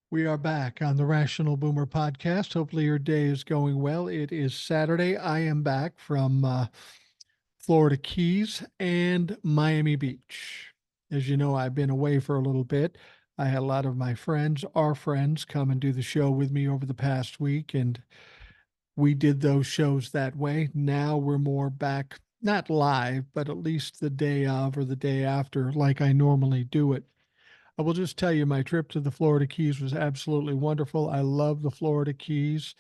We are back on the Rational Boomer podcast. Hopefully, your day is going well. It is Saturday. I am back from Florida Keys and Miami Beach. As you know, I've been away for a little bit. I had a lot of my friends, our friends, come and do the show with me over the past week, and we did those shows that way. Now we're more back, not live, but at least the day of or the day after, like I normally do it. I will just tell you, my trip to the Florida Keys was absolutely wonderful. I love the Florida Keys.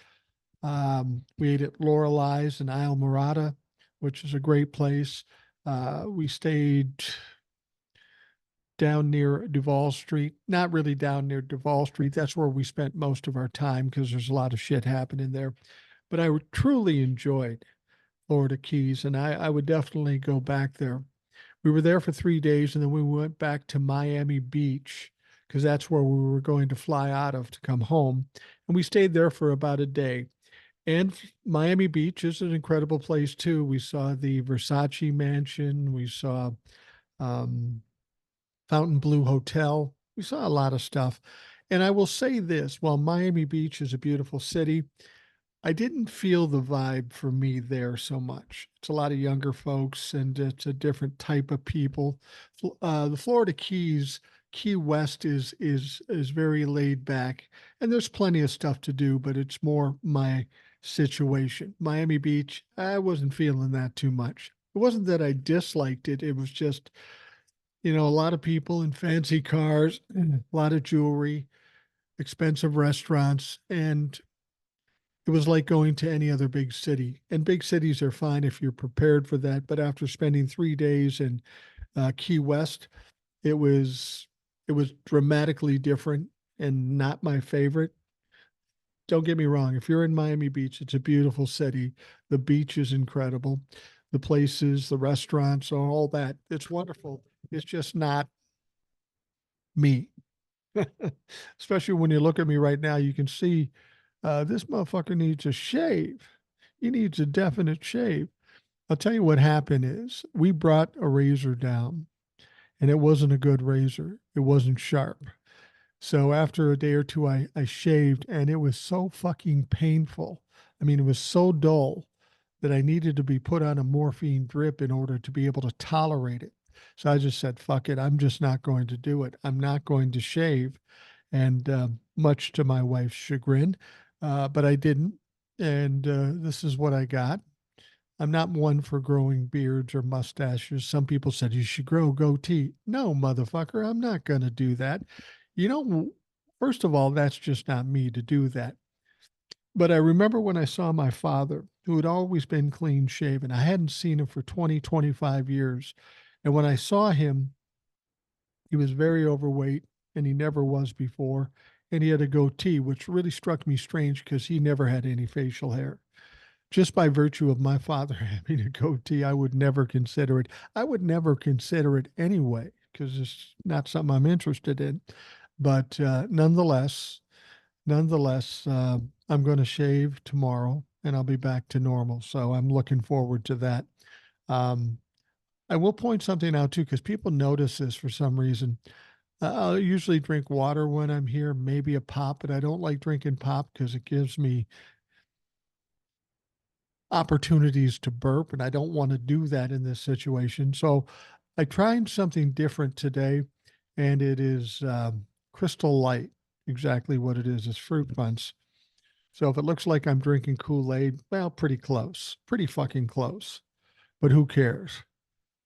We ate at Lorelei's in Isle Morada, which is a great place. We stayed down near Duval Street, not really down near Duval Street. That's where we spent most of our time because there's a lot of shit happening there. But I truly enjoyed Florida Keys, and I would definitely go back there. We were there for 3 days, and then we went back to Miami Beach because that's where we were going to fly out of to come home. And we stayed there for about a day. And Miami Beach is an incredible place too. We saw the Versace mansion. We saw um, Fountain Blue Hotel. We saw a lot of stuff. And I will say this, while Miami Beach is a beautiful city, I didn't feel the vibe for me there so much. It's a lot of younger folks and it's a different type of people. The Florida Keys, Key West is very laid back, and there's plenty of stuff to do, but it's more my situation. Miami Beach, I wasn't feeling that too much. It wasn't that I disliked it. It was just, a lot of people in fancy cars, a lot of jewelry, expensive restaurants, and it was like going to any other big city. And big cities are fine if you're prepared for that. But after spending 3 days in Key West, it was it was dramatically different and not my favorite. Don't get me wrong. If you're in Miami Beach, it's a beautiful city. The beach is incredible. The places, the restaurants, all that. It's wonderful. It's just not me. Especially when you look at me right now, you can see this motherfucker needs a shave. He needs a definite shave. I'll tell you what happened is we brought a razor down and it wasn't a good razor. It wasn't sharp. So after a day or two, I shaved and it was so fucking painful. I mean, it was so dull that I needed to be put on a morphine drip in order to be able to tolerate it. So I just said, fuck it. I'm just not going to do it. I'm not going to shave. And much to my wife's chagrin, but I didn't. And this is what I got. I'm not one for growing beards or mustaches. Some people said you should grow goatee. No, motherfucker, I'm not going to do that. You know, first of all, that's just not me to do that. But I remember when I saw my father, who had always been clean shaven. I hadn't seen him for 20, 25 years. And when I saw him, he was very overweight and he never was before. And he had a goatee, which really struck me strange because he never had any facial hair. Just by virtue of my father having a goatee, I would never consider it. I would never consider it anyway because it's not something I'm interested in. But nonetheless, I'm going to shave tomorrow and I'll be back to normal. So I'm looking forward to that. Um, I will point something out too, because people notice this for some reason. I'll usually drink water when I'm here, maybe a pop, but I don't like drinking pop because it gives me opportunities to burp, and I don't want to do that in this situation. So I tried something different today, and it is Crystal Light. Exactly what it is fruit punch. So if it looks like I'm drinking Kool-Aid, well, pretty close, pretty fucking close. But who cares?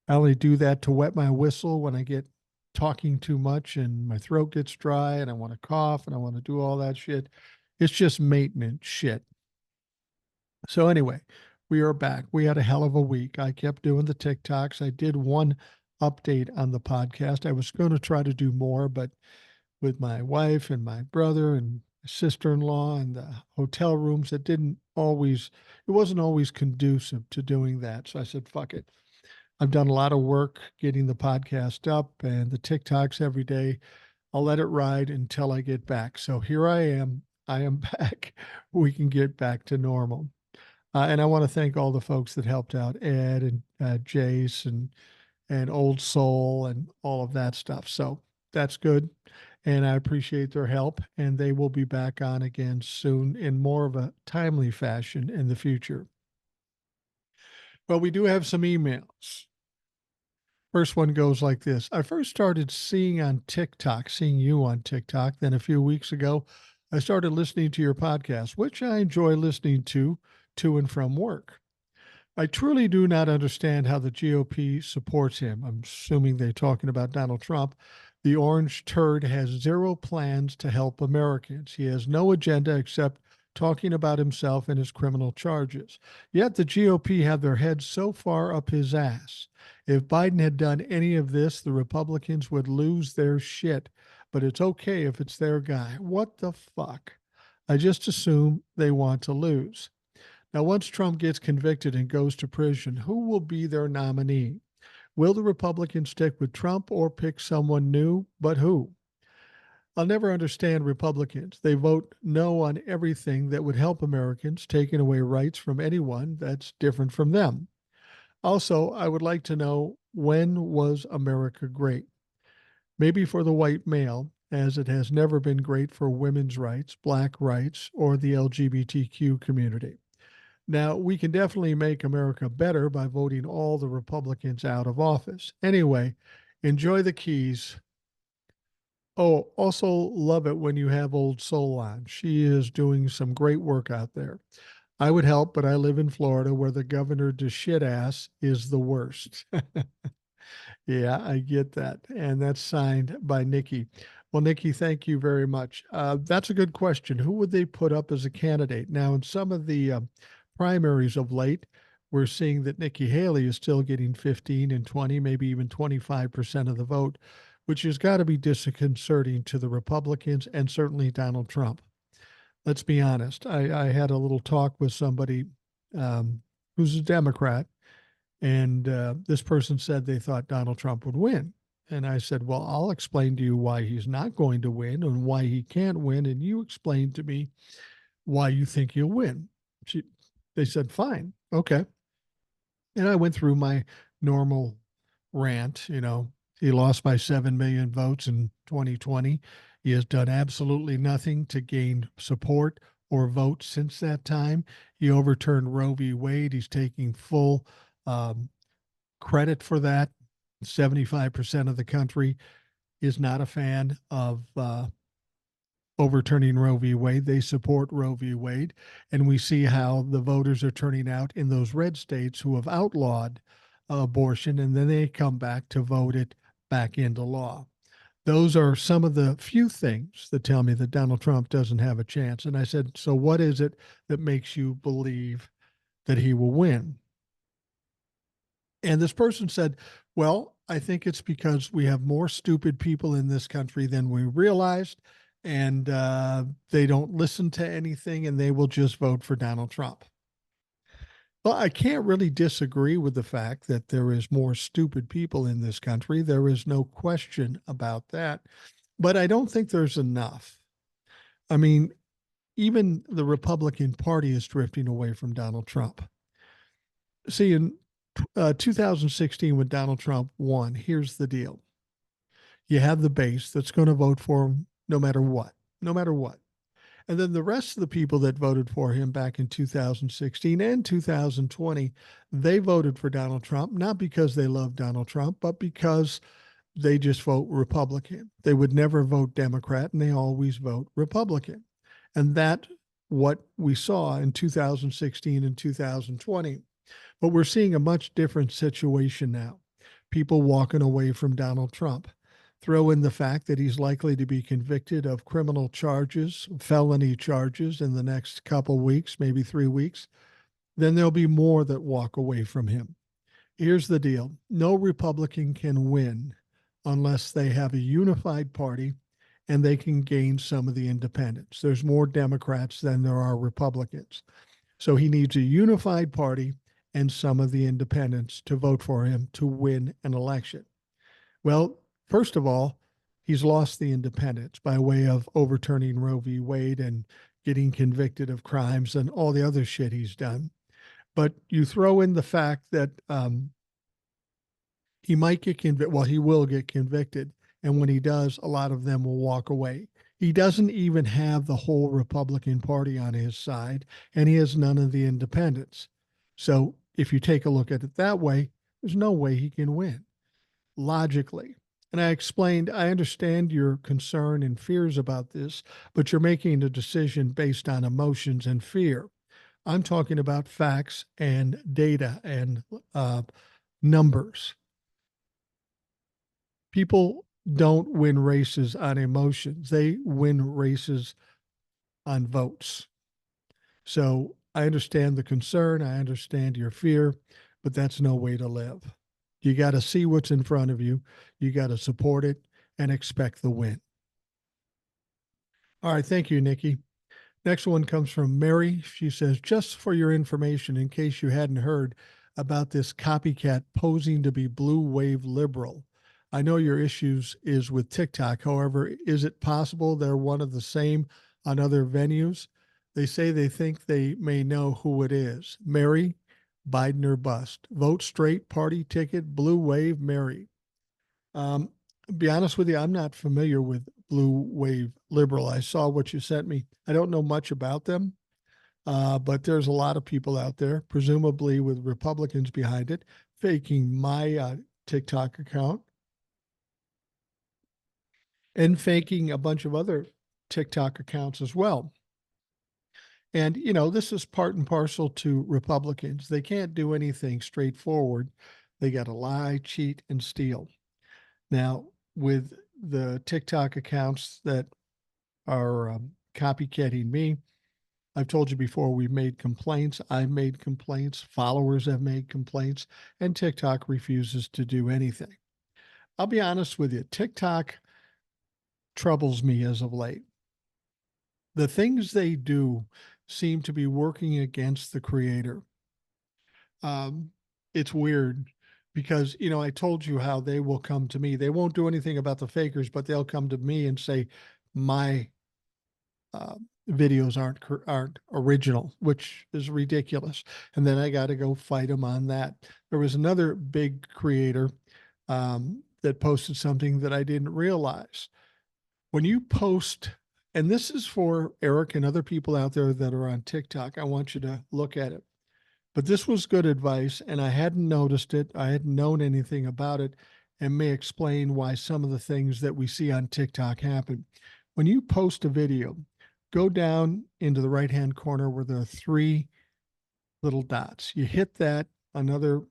I only do that to wet my whistle when I get talking too much and my throat gets dry and I want to cough and I want to do all that shit. It's just maintenance shit. So anyway, we are back. We had a hell of a week. I kept doing the TikToks. I did one update on the podcast. I was going to try to do more, but with my wife and my brother and sister-in-law and the hotel rooms, it wasn't always conducive to doing that. So I said, fuck it. I've done a lot of work getting the podcast up and the TikToks every day. I'll let it ride until I get back. So here I am. I am back. We can get back to normal. And I want to thank all the folks that helped out, Ed and Jace and Old Soul and all of that stuff. So that's good. and I appreciate their help. And they will be back on again soon in more of a timely fashion in the future. Well, we do have some emails. First one goes like this. I first started seeing you on TikTok. Then a few weeks ago, I started listening to your podcast, which I enjoy listening to and from work. I truly do not understand how the GOP supports him. I'm assuming they're talking about Donald Trump. The orange turd has zero plans to help Americans. He has no agenda except talking about himself and his criminal charges. Yet the GOP have their heads so far up his ass. If Biden had done any of this, the Republicans would lose their shit. But it's okay if it's their guy. What the fuck? I just assume they want to lose. Now, once Trump gets convicted and goes to prison, who will be their nominee? Will the Republicans stick with Trump or pick someone new? But who? I'll never understand Republicans. They vote no on everything that would help Americans, taking away rights from anyone that's different from them. Also, I would like to know, when was America great? Maybe for the white male, as it has never been great for women's rights, black rights, or the LGBTQ community. Now, we can definitely make America better by voting all the Republicans out of office. Anyway, enjoy the keys. Oh, also love it when you have Old Soul on. She is doing some great work out there. I would help, but I live in Florida where the governor to shit ass is the worst. Yeah, I get that. And that's signed by Nikki. Well, Nikki, thank you very much. That's a good question. Who would they put up as a candidate? Now, in some of the primaries of late, we're seeing that Nikki Haley is still getting 15 and 20, maybe even 25% of the vote, which has got to be disconcerting to the Republicans and certainly Donald Trump. Let's be honest. I had a little talk with somebody who's a Democrat, and this person said they thought Donald Trump would win. And I said, well, I'll explain to you why he's not going to win and why he can't win. And you explain to me why you think he'll win. They said, fine. Okay. And I went through my normal rant. He lost by 7 million votes in 2020. He has done absolutely nothing to gain support or votes since that time. He overturned Roe v. Wade. He's taking full credit for that. 75% of the country is not a fan of overturning Roe v. Wade. They support Roe v. Wade. And we see how the voters are turning out in those red states who have outlawed abortion, and then they come back to vote it back into law. Those are some of the few things that tell me that Donald Trump doesn't have a chance. And I said, so what is it that makes you believe that he will win? And this person said, well, I think it's because we have more stupid people in this country than we realized, and they don't listen to anything, and they will just vote for Donald Trump. Well, I can't really disagree with the fact that there is more stupid people in this country. There is no question about that. But I don't think there's enough. I mean, even the Republican Party is drifting away from Donald Trump. See, in 2016, when Donald Trump won, here's the deal. You have the base that's going to vote for him no matter what, no matter what. And then the rest of the people that voted for him back in 2016 and 2020, they voted for Donald Trump, not because they love Donald Trump, but because they just vote Republican. They would never vote Democrat, and they always vote Republican. And that's what we saw in 2016 and 2020. But we're seeing a much different situation now. People walking away from Donald Trump. Throw in the fact that he's likely to be convicted of criminal charges, felony charges in the next couple weeks, maybe 3 weeks. Then there'll be more that walk away from him. Here's the deal. No Republican can win unless they have a unified party and they can gain some of the independents. There's more Democrats than there are Republicans. So he needs a unified party and some of the independents to vote for him to win an election. Well, first of all, he's lost the independents by way of overturning Roe v. Wade and getting convicted of crimes and all the other shit he's done. But you throw in the fact that he might get convicted. Well, he will get convicted. And when he does, a lot of them will walk away. He doesn't even have the whole Republican Party on his side, and he has none of the independents. So if you take a look at it that way, there's no way he can win logically. And I explained, I understand your concern and fears about this, but you're making a decision based on emotions and fear. I'm talking about facts and data and uh, numbers. People don't win races on emotions, they win races on votes. So I understand the concern, I understand your fear, but that's no way to live. You got to see what's in front of you, you got to support it and expect the win. All right, thank you, Nikki. Next one comes from Mary. She says, just for your information, in case you hadn't heard about this copycat posing to be blue wave liberal. I know your issues is with TikTok. However, is it possible they're one of the same on other venues? They say they think they may know who it is. Mary, Biden or bust. Vote straight, party ticket, blue wave, Mary. Um, be honest with you, I'm not familiar with Blue Wave Liberal. I saw what you sent me. I don't know much about them, but there's a lot of people out there, presumably with Republicans behind it, faking my TikTok account and faking a bunch of other TikTok accounts as well. And, you know, this is part and parcel to Republicans. They can't do anything straightforward. They got to lie, cheat, and steal. Now, with the TikTok accounts that are copycatting me, I've told you before, we've made complaints. I've made complaints. Followers have made complaints, and TikTok refuses to do anything. I'll be honest with you, TikTok troubles me as of late. The things they do seem to be working against the creator. Um, it's weird because, you know, I told you how they will come to me. They won't do anything about the fakers, but they'll come to me and say, my uh, videos aren't original, which is ridiculous. And then I got to go fight them on that. There was another big creator that posted something that I didn't realize. When you post, and this is for Eric and other people out there that are on TikTok, I want you to look at it. But this was good advice, and I hadn't noticed it. I hadn't known anything about it, and may explain why some of the things that we see on TikTok happen. When you post a video, go down into the right-hand corner where there are three little dots. You hit that, another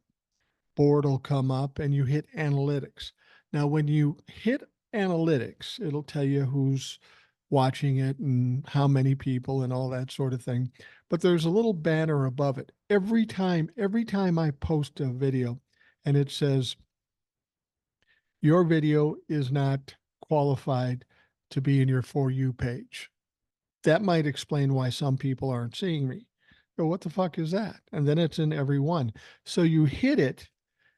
board will come up, and you hit analytics. Now, when you hit analytics, it'll tell you who's watching it and how many people and all that sort of thing. But there's a little banner above it. Every time I post a video and it says, your video is not qualified to be in your For You page. That might explain why some people aren't seeing me. But what the fuck is that? And then it's in every one. So you hit it,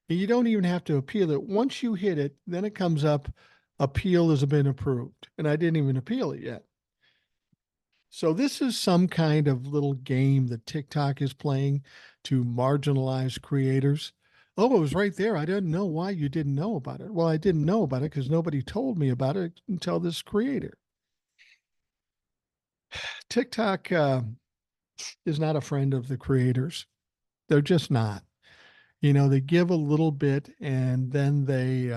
and you don't even have to appeal it. Once you hit it, then it comes up, appeal has been approved. And I didn't even appeal it yet. So this is some kind of little game that TikTok is playing to marginalize creators. Oh, it was right there. I didn't know why you didn't know about it. Well, I didn't know about it because nobody told me about it until this creator. TikTok is not a friend of the creators. They're just not. You know, they give a little bit and then they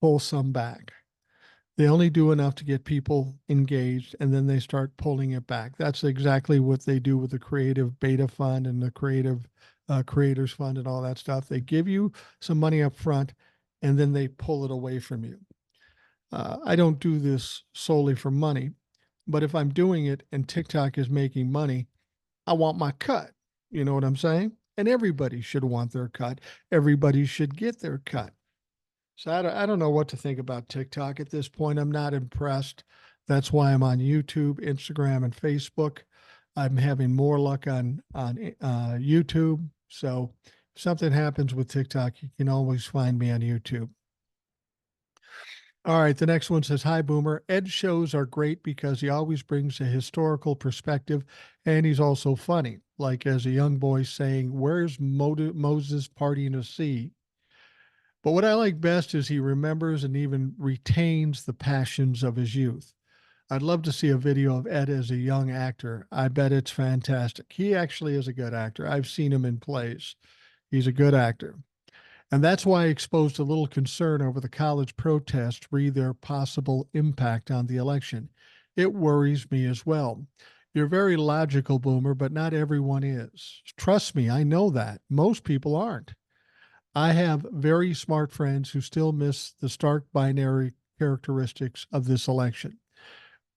pull some back. They only do enough to get people engaged and then they start pulling it back. That's exactly what they do with the Creative Beta Fund and the Creative Creators Fund and all that stuff. They give you some money up front and then they pull it away from you. I don't do this solely for money, but if I'm doing it and TikTok is making money, I want my cut. You know what I'm saying? And everybody should want their cut. Everybody should get their cut. So I don't know what to think about TikTok at this point. I'm not impressed. That's why I'm on YouTube, Instagram, and Facebook. I'm having more luck on YouTube. So if something happens with TikTok, you can always find me on YouTube. All right, the next one says, hi, Boomer. Ed's shows are great because he always brings a historical perspective and he's also funny. Like as a young boy saying, where's Moses parting a sea? But what I like best is he remembers and even retains the passions of his youth. I'd love to see a video of Ed as a young actor. I bet it's fantastic. He actually is a good actor. I've seen him in plays. He's a good actor. And that's why I exposed a little concern over the college protests re their possible impact on the election. It worries me as well. You're very logical, Boomer, but not everyone is. Trust me, I know that. Most people aren't. I have very smart friends who still miss the stark binary characteristics of this election.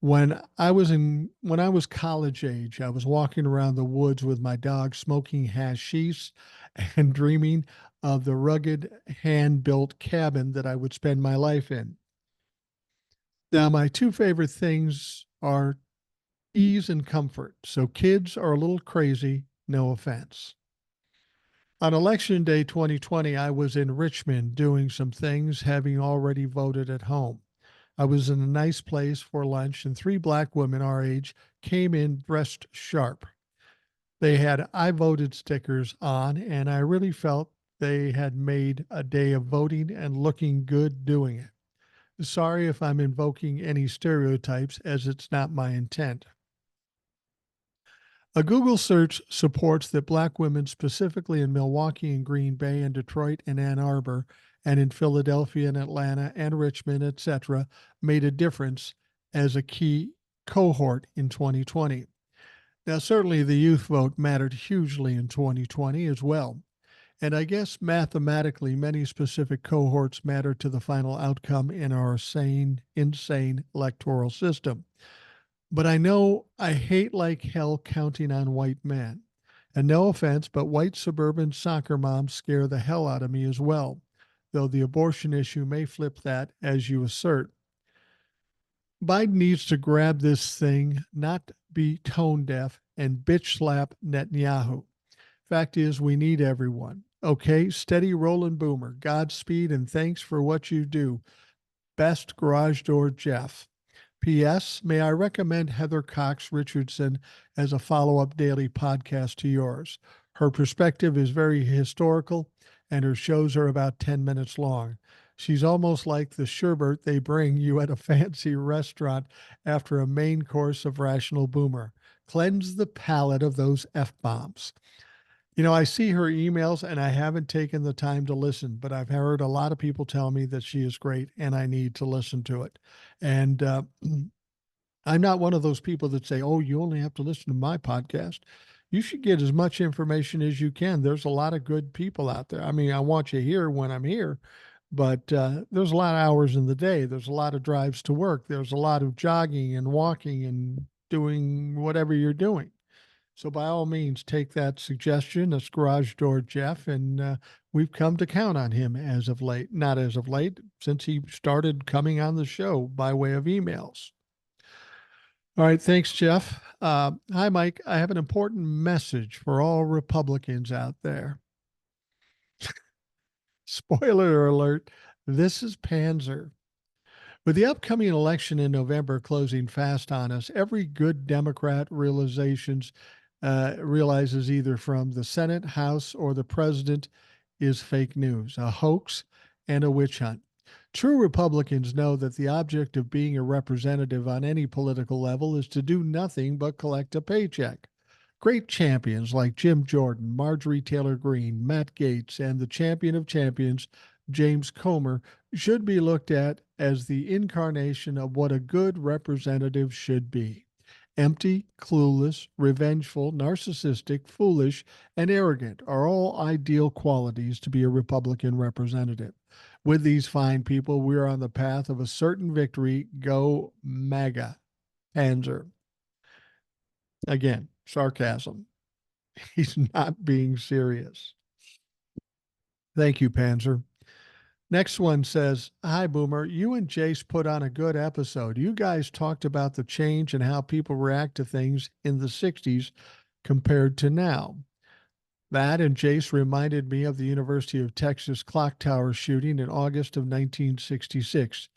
When I was college age, I was walking around the woods with my dog smoking hashish and dreaming of the rugged hand-built cabin that I would spend my life in. Now, my two favorite things are ease and comfort. So kids are a little crazy, no offense. On election day 2020, I was in Richmond doing some things, having already voted at home. I was in a nice place for lunch, and three black women our age came in dressed sharp. They had I voted stickers on, and I really felt they had made a day of voting and looking good doing it. Sorry if I'm invoking any stereotypes, as it's not my intent. A Google search supports that black women, specifically in Milwaukee and Green Bay and Detroit and Ann Arbor, and in Philadelphia and Atlanta and Richmond, etc., made a difference as a key cohort in 2020. Now, certainly the youth vote mattered hugely in 2020 as well. And I guess mathematically, many specific cohorts matter to the final outcome in our insane electoral system. But I know I hate like hell counting on white men. And no offense, but white suburban soccer moms scare the hell out of me as well, though the abortion issue may flip that, as you assert. Biden needs to grab this thing, not be tone deaf, and bitch slap Netanyahu. Fact is, we need everyone. Okay, steady rolling, Boomer. Godspeed and thanks for what you do. Best Garage Door Jeff. P.S. May I recommend Heather Cox Richardson as a follow up daily podcast to yours? Her perspective is very historical, and her shows are about 10 minutes long. She's almost like the sherbet they bring you at a fancy restaurant after a main course of Rational Boomer. Cleanse the palate of those F bombs. I see her emails and I haven't taken the time to listen, but I've heard a lot of people tell me that she is great and I need to listen to it. And I'm not one of those people that say, oh, you only have to listen to my podcast. You should get as much information as you can. There's a lot of good people out there. I mean, I want you here when I'm here, but there's a lot of hours in the day. There's a lot of drives to work. There's a lot of jogging and walking and doing whatever you're doing. So by all means, take that suggestion. That's Garage Door Jeff, and we've come to count on him as of late. Not as of late, since he started coming on the show by way of emails. All right, thanks, Jeff. Hi, Mike. I have an important message for all Republicans out there. Spoiler alert, this is Panzer. With the upcoming election in November closing fast on us, every good Democrat realizes either from the Senate, House, or the president is fake news, a hoax, and a witch hunt. True Republicans know that the object of being a representative on any political level is to do nothing but collect a paycheck. Great champions like Jim Jordan, Marjorie Taylor Greene, Matt Gaetz, and the champion of champions, James Comer, should be looked at as the incarnation of what a good representative should be. Empty, clueless, revengeful, narcissistic, foolish, and arrogant are all ideal qualities to be a Republican representative. With these fine people, we are on the path of a certain victory. Go MAGA. Panzer. Again, sarcasm. He's not being serious. Thank you, Panzer. Next one says, hi, Boomer. You and Jace put on a good episode. You guys talked about the change and how people react to things in the 60s compared to now. That and Jace reminded me of the University of Texas clock tower shooting in August of 1966.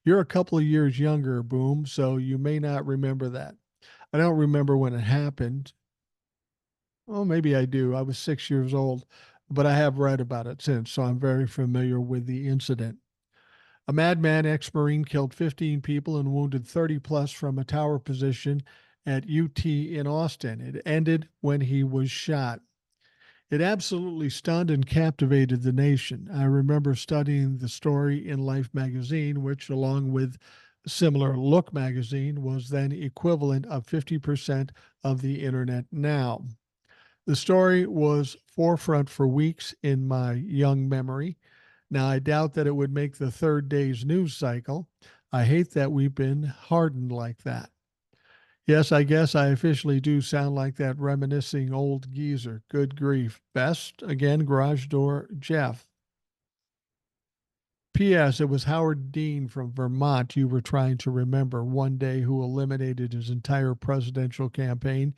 You're a couple of years younger, Boom, so you may not remember that. I don't remember when it happened. Well, maybe I do. I was 6 years old. but I have read about it since, so I'm very familiar with the incident. A madman ex-Marine killed 15 people and wounded 30 plus from a tower position at UT in Austin. It ended when he was shot. It absolutely stunned and captivated the nation. I remember studying the story in Life magazine, which, along with similar Look magazine, was then equivalent of 50% of the internet now. The story was forefront for weeks in my young memory. Now, I doubt that it would make the third day's news cycle. I hate that we've been hardened like that. Yes, I guess I officially do sound like that reminiscing old geezer. Good grief. Best, again, Garage Door Jeff. P.S. It was Howard Dean from Vermont you were trying to remember one day, who eliminated his entire presidential campaign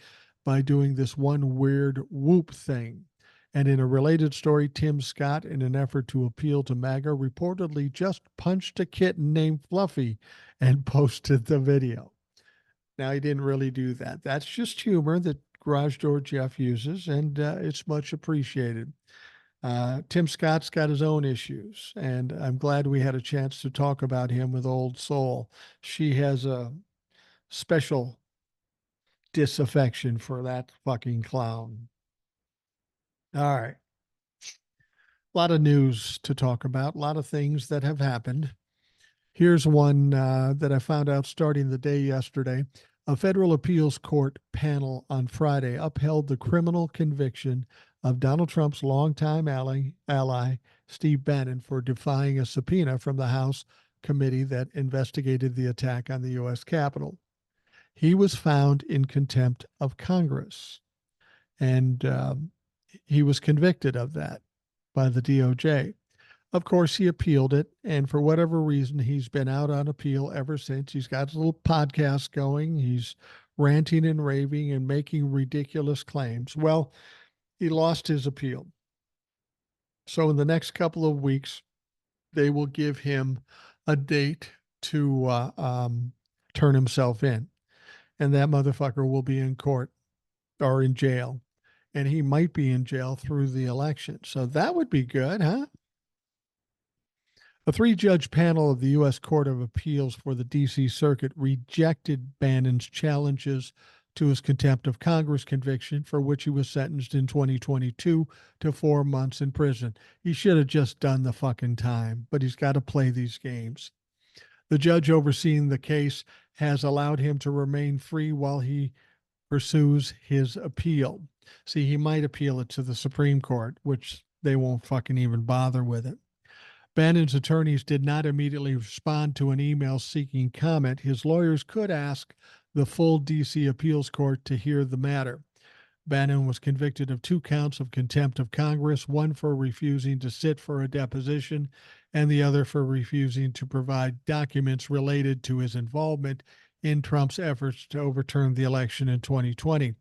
by doing this one weird whoop thing. And in a related story, Tim Scott, in an effort to appeal to MAGA, reportedly just punched a kitten named Fluffy and posted the video. Now, he didn't really do that. That's just humor that Garage Door Jeff uses, and it's much appreciated. Tim Scott's got his own issues, and I'm glad we had a chance to talk about him with Old Soul. She has a special disaffection for that fucking clown. All right. A lot of news to talk about, a lot of things that have happened. Here's one that I found out starting the day yesterday. A federal appeals court panel on Friday upheld the criminal conviction of Donald Trump's longtime ally, Steve Bannon, for defying a subpoena from the House committee that investigated the attack on the U.S. Capitol. He was found in contempt of Congress, and he was convicted of that by the DOJ. Of course, he appealed it, and for whatever reason, he's been out on appeal ever since. He's got a little podcast going. He's ranting and raving and making ridiculous claims. Well, he lost his appeal. So in the next couple of weeks, they will give him a date to turn himself in. And that motherfucker will be in court or in jail. And he might be in jail through the election. So that would be good, huh? A three-judge panel of the U.S. Court of Appeals for the D.C. Circuit rejected Bannon's challenges to his contempt of Congress conviction, for which he was sentenced in 2022 to 4 months in prison. He should have just done the fucking time, but he's got to play these games. The judge overseeing the case has allowed him to remain free while he pursues his appeal. See, he might appeal it to the Supreme Court, which they won't fucking even bother with it. Bannon's attorneys did not immediately respond to an email seeking comment. His lawyers could ask the full D.C. appeals court to hear the matter. Bannon was convicted of 2 counts of contempt of Congress, one for refusing to sit for a deposition and the other for refusing to provide documents related to his involvement in Trump's efforts to overturn the election in 2020.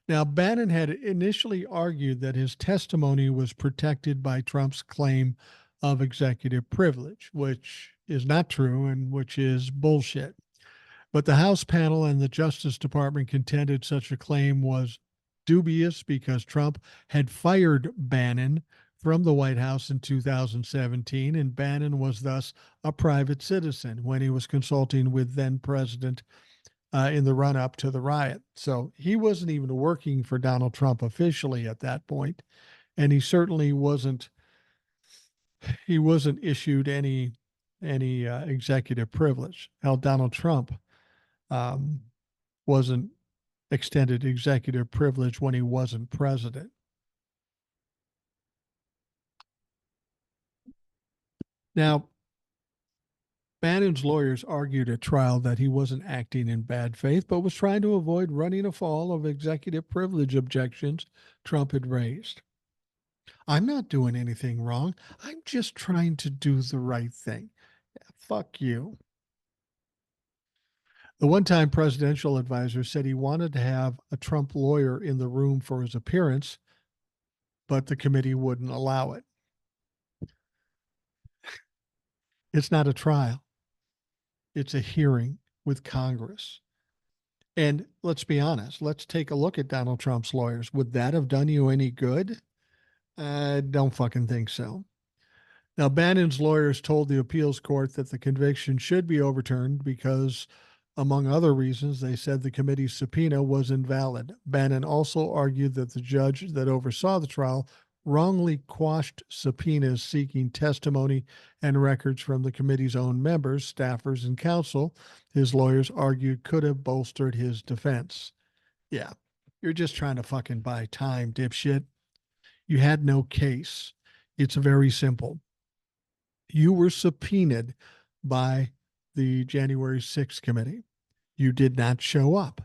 Now, Bannon had initially argued that his testimony was protected by Trump's claim of executive privilege, which is not true and which is bullshit. But the House panel and the Justice Department contended such a claim was dubious because Trump had fired Bannon from the White House in 2017, and Bannon was thus a private citizen when he was consulting with then President in the run-up to the riot. So he wasn't even working for Donald Trump officially at that point, and he certainly wasn't issued any executive privilege. Hell, Donald Trump wasn't extended executive privilege when he wasn't president. Now, Bannon's lawyers argued at trial that he wasn't acting in bad faith, but was trying to avoid running afoul of executive privilege objections Trump had raised. I'm not doing anything wrong. I'm just trying to do the right thing. Yeah, fuck you. The one-time presidential advisor said he wanted to have a Trump lawyer in the room for his appearance, but the committee wouldn't allow it. It's not a trial. It's a hearing with Congress. And let's be honest, let's take a look at Donald Trump's lawyers. Would that have done you any good? I don't fucking think so. Now, Bannon's lawyers told the appeals court that the conviction should be overturned because, among other reasons, they said the committee's subpoena was invalid. Bannon also argued that the judge that oversaw the trial wrongly quashed subpoenas seeking testimony and records from the committee's own members, staffers, and counsel. His lawyers argued could have bolstered his defense. Yeah, you're just trying to fucking buy time, dipshit. You had no case. It's very simple. You were subpoenaed by the January 6th committee. You did not show up.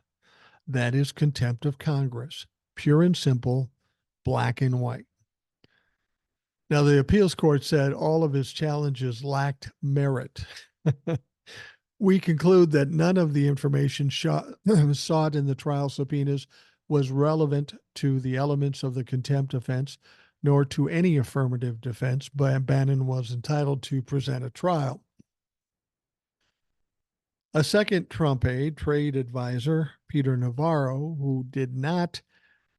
That is contempt of Congress, pure and simple, black and white. Now, the appeals court said all of his challenges lacked merit. We conclude that none of the information sought in the trial subpoenas was relevant to the elements of the contempt offense, nor to any affirmative defense, but Bannon was entitled to present a trial. A second Trump aide, trade advisor, Peter Navarro, who did not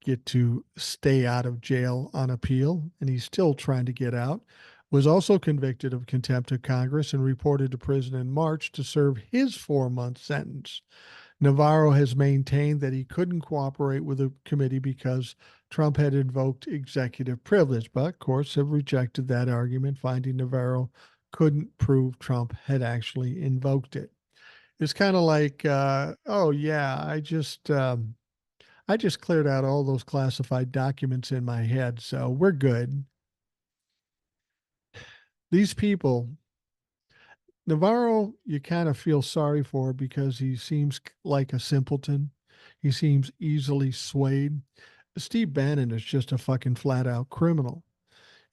get to stay out of jail on appeal, and he's still trying to get out, was also convicted of contempt of Congress and reported to prison in March to serve his 4-month sentence. Navarro has maintained that he couldn't cooperate with the committee because Trump had invoked executive privilege, but courts have rejected that argument, finding Navarro couldn't prove Trump had actually invoked it. It's kind of like, oh yeah, I just cleared out all those classified documents in my head, so we're good. These people, Navarro, you kind of feel sorry for because he seems like a simpleton. He seems easily swayed. Steve Bannon is just a fucking flat out criminal.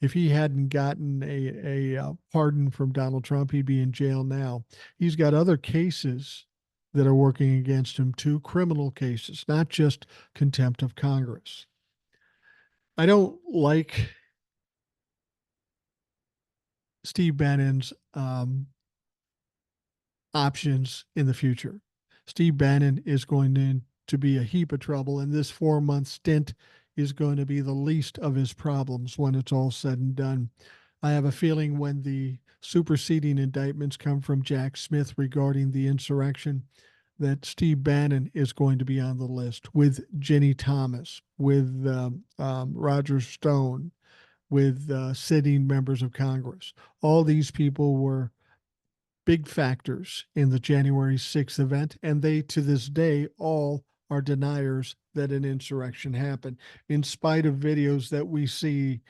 If he hadn't gotten a pardon from Donald Trump, he'd be in jail now. He's got other cases that are working against him too, criminal cases, not just contempt of Congress. I don't like Steve Bannon's options in the future. Steve Bannon is going to be a heap of trouble, and this 4-month stint is going to be the least of his problems when it's all said and done. I have a feeling when the superseding indictments come from Jack Smith regarding the insurrection, that Steve Bannon is going to be on the list with Ginny Thomas, with Roger Stone, with sitting members of Congress. All these people were big factors in the January 6th event, and they to this day all are deniers that an insurrection happened, in spite of videos that we see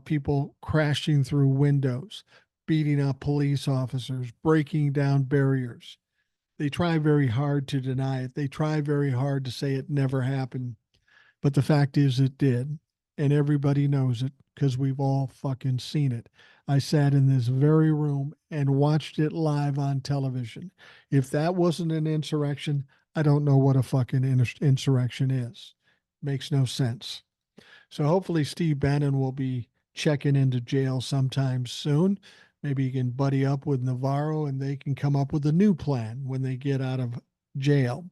people crashing through windows, beating up police officers, breaking down barriers. They try very hard to deny it. They try very hard to say it never happened. But the fact is, it did. And everybody knows it because we've all fucking seen it. I sat in this very room and watched it live on television. If that wasn't an insurrection, I don't know what a fucking insurrection is. Makes no sense. So hopefully Steve Bannon will be checking into jail sometime soon. Maybe he can buddy up with Navarro and they can come up with a new plan when they get out of jail.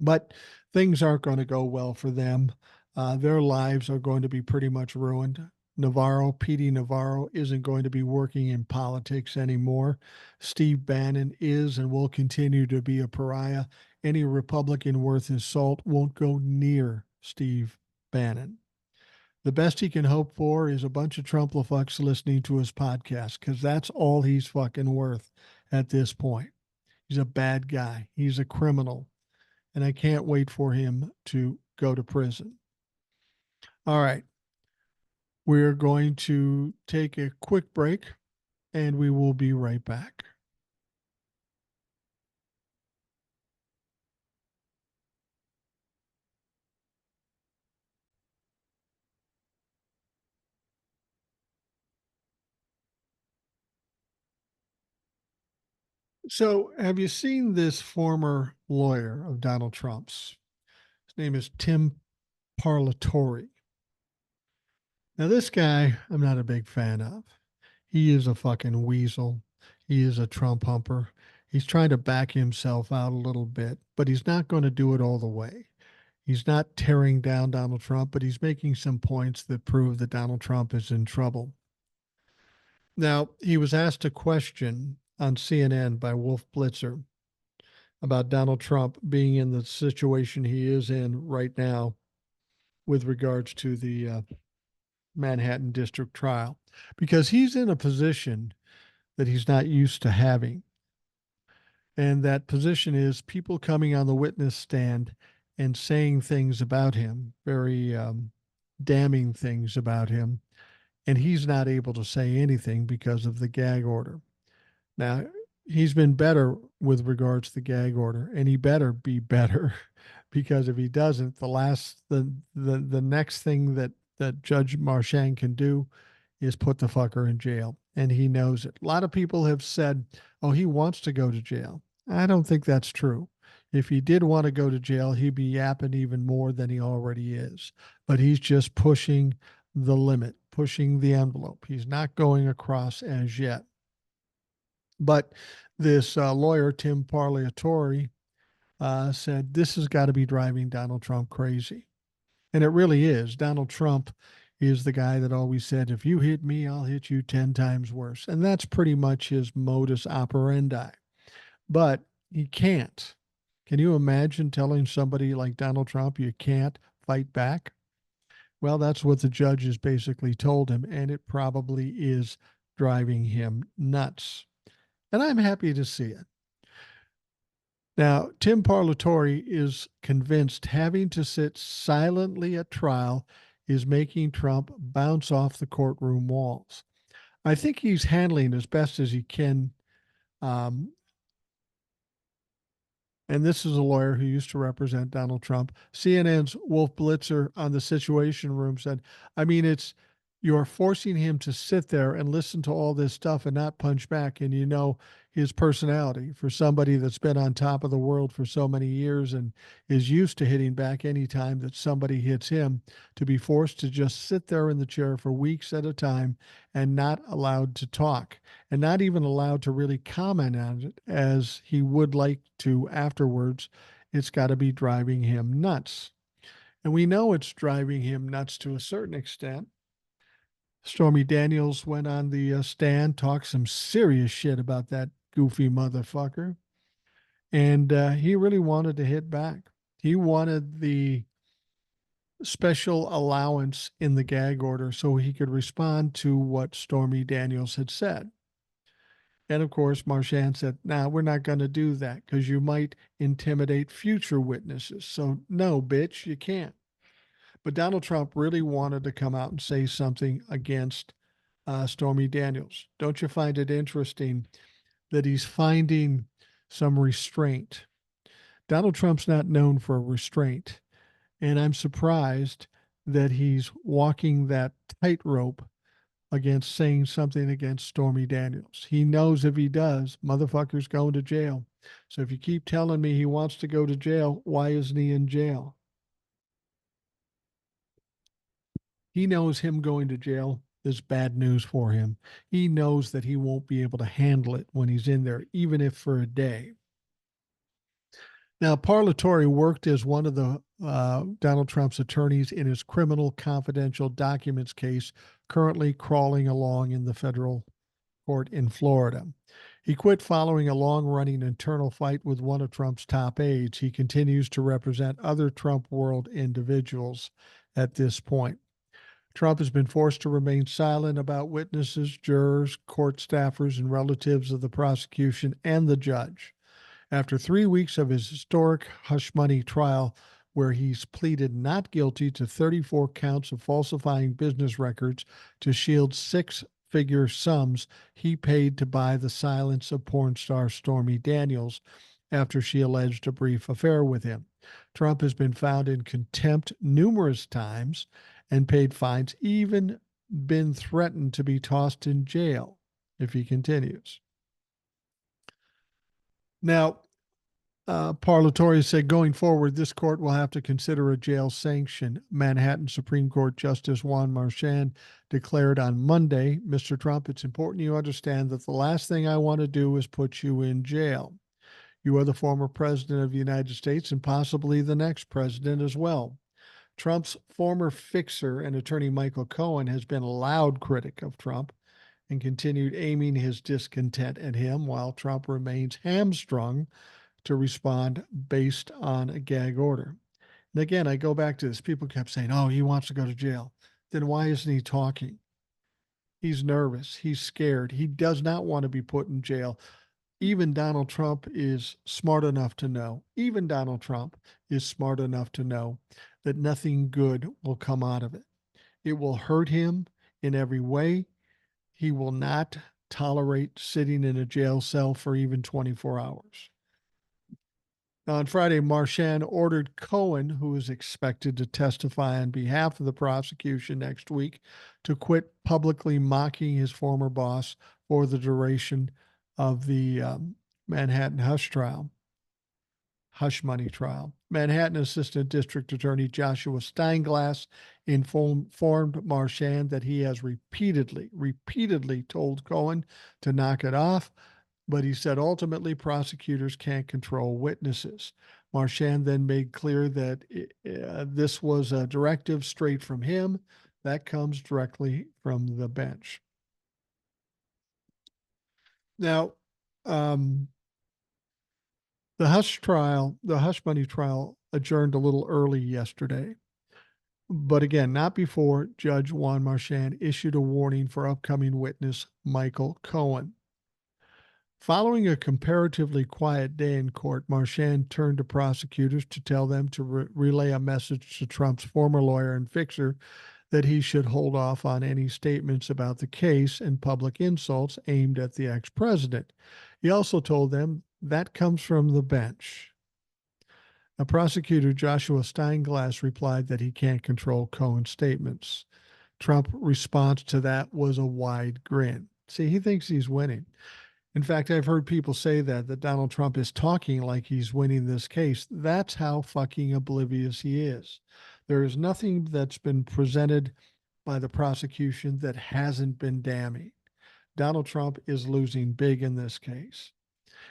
But things aren't going to go well for them. Their lives are going to be pretty much ruined. Navarro, P.D. Navarro, isn't going to be working in politics anymore. Steve Bannon is and will continue to be a pariah. Any Republican worth his salt won't go near Steve Bannon. The best he can hope for is a bunch of Trump-la-fucks listening to his podcast, because that's all he's fucking worth at this point. He's a bad guy. He's a criminal. And I can't wait for him to go to prison. All right. We're going to take a quick break and we will be right back. So, have you seen this former lawyer of Donald Trump's? His name is Tim Parlatore. Now, this guy, I'm not a big fan of. He is a fucking weasel. He is a Trump humper. He's trying to back himself out a little bit, but he's not going to do it all the way. He's not tearing down Donald Trump, but he's making some points that prove that Donald Trump is in trouble. Now, he was asked a question on CNN by Wolf Blitzer about Donald Trump being in the situation he is in right now with regards to the Manhattan District trial, because he's in a position that he's not used to having. And that position is people coming on the witness stand and saying things about him, very damning things about him. And he's not able to say anything because of the gag order. Now, he's been better with regards to the gag order, and he better be better because if he doesn't, the next thing that Judge Marchand can do is put the fucker in jail, and he knows it. A lot of people have said, "Oh, he wants to go to jail." I don't think that's true. If he did want to go to jail, he'd be yapping even more than he already is. But he's just pushing the limit, pushing the envelope. He's not going across as yet. But this lawyer, Tim Parliatori, said this has got to be driving Donald Trump crazy. And it really is. Donald Trump is the guy that always said, if you hit me, I'll hit you 10 times worse. And that's pretty much his modus operandi. But he can't. Can you imagine telling somebody like Donald Trump you can't fight back? Well, that's what the judges basically told him, and it probably is driving him nuts. And I'm happy to see it. Now, Tim Parliatori is convinced having to sit silently at trial is making Trump bounce off the courtroom walls. I think he's handling as best as he can. Um, and this is a lawyer who used to represent Donald Trump. CNN's Wolf Blitzer on the Situation Room said, I mean, you're forcing him to sit there and listen to all this stuff and not punch back. And you know, his personality for somebody that's been on top of the world for so many years and is used to hitting back anytime that somebody hits him, to be forced to just sit there in the chair for weeks at a time and not allowed to talk and not even allowed to really comment on it as he would like to afterwards. It's got to be driving him nuts. And we know it's driving him nuts to a certain extent. Stormy Daniels went on the stand, talked some serious shit about that goofy motherfucker. And he really wanted to hit back. He wanted the special allowance in the gag order so he could respond to what Stormy Daniels had said. And of course, Marchand said, nah, we're not going to do that because you might intimidate future witnesses. So, no, bitch, you can't. But Donald Trump really wanted to come out and say something against Stormy Daniels. Don't you find it interesting that he's finding some restraint? Donald Trump's not known for restraint. And I'm surprised that he's walking that tightrope against saying something against Stormy Daniels. He knows if he does, motherfucker's going to jail. So if you keep telling me he wants to go to jail, why isn't he in jail? He knows him going to jail is bad news for him. He knows that he won't be able to handle it when he's in there, even if for a day. Now, Parliatori worked as one of the Donald Trump's attorneys in his criminal confidential documents case, currently crawling along in the federal court in Florida. He quit following a long running internal fight with one of Trump's top aides. He continues to represent other Trump world individuals at this point. Trump has been forced to remain silent about witnesses, jurors, court staffers, and relatives of the prosecution and the judge. After 3 weeks of his historic hush money trial, where he's pleaded not guilty to 34 counts of falsifying business records to shield six-figure sums he paid to buy the silence of porn star Stormy Daniels after she alleged a brief affair with him. Trump has been found in contempt numerous times and paid fines, even been threatened to be tossed in jail if he continues. Now, Parliatori said going forward, this court will have to consider a jail sanction. Manhattan Supreme Court Justice Juan Marchand declared on Monday, Mr. Trump, it's important you understand that the last thing I want to do is put you in jail. You are the former president of the United States and possibly the next president as well. Trump's former fixer and attorney Michael Cohen has been a loud critic of Trump and continued aiming his discontent at him while Trump remains hamstrung to respond based on a gag order. And again, I go back to this. People kept saying, oh, he wants to go to jail. Then why isn't he talking? He's nervous. He's scared. He does not want to be put in jail. Even Donald Trump is smart enough to know, even Donald Trump is smart enough to know that nothing good will come out of it. It will hurt him in every way. He will not tolerate sitting in a jail cell for even 24 hours. On Friday, Marchand ordered Cohen, who is expected to testify on behalf of the prosecution next week, to quit publicly mocking his former boss for the duration of the Manhattan hush money trial. Manhattan Assistant District Attorney Joshua Steinglass informed Marchand that he has repeatedly told Cohen to knock it off, but he said ultimately prosecutors can't control witnesses. Marchand then made clear that this was a directive straight from him that comes directly from the bench. Now, the hush money trial adjourned a little early yesterday. But again, not before Judge Juan Marchand issued a warning for upcoming witness Michael Cohen. Following a comparatively quiet day in court, Marchand turned to prosecutors to tell them to relay a message to Trump's former lawyer and fixer that he should hold off on any statements about the case and public insults aimed at the ex-president. He also told them that comes from the bench. Now, prosecutor Joshua Steinglass replied that he can't control Cohen's statements. Trump's response to that was a wide grin. See, he thinks he's winning. In fact, I've heard people say that Donald Trump is talking like he's winning this case. That's how fucking oblivious he is. There is nothing that's been presented by the prosecution that hasn't been damning. Donald Trump is losing big in this case.